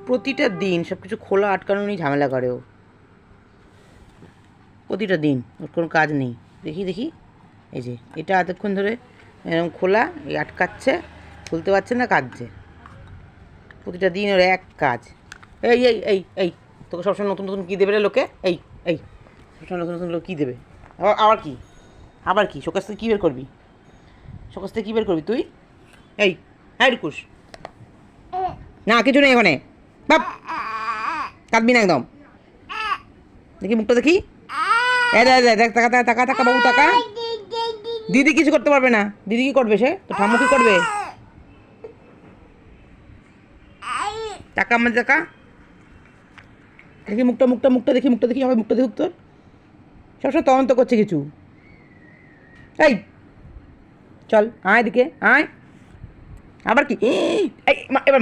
প্রতিটা দিন সব কিছু খোলা আটকানো নিয়ে ঝামেলা করে ও। প্রতিটা দিন ওর কোনো কাজ নেই। দেখি দেখি, এই যে এটা এতক্ষণ ধরে এরকম খোলা, এই আটকাচ্ছে, খুলতে পারছে না, কাঁদছে। প্রতিটা দিন ওর এক কাজ। এই এই এই এই তোকে সবসময় নতুন নতুন কী দেবে রে লোকে? এই এই সবসময় নতুন নতুন লোক কী দেবে? আবার কি? আবার কি? শোকেস থেকে কী বের করবি? শোকেস থেকে কী বের করবি তুই? এই হ্যাঁ রুকুস, না কিছু নেই ওখানে। বাপ, কাঁদবি না একদম। দেখি মুখটা দেখি। দেখ, টাকা টাকা টাকা টাকা বাবু টাকা। দিদি কিছু করতে পারবে না। দিদি কি করবে? সে তো ঠাম্মু কি করবে? টাকা আমাদের টাকা। দেখি মুখটা মুখটা মুখটা দেখি, মুখটা দেখি, হবে মুখটা দেখি উত্তর। সবসময় তদন্ত করছে কিছু। এই চল আয় দিকে আয়। আবার কি? এই এবার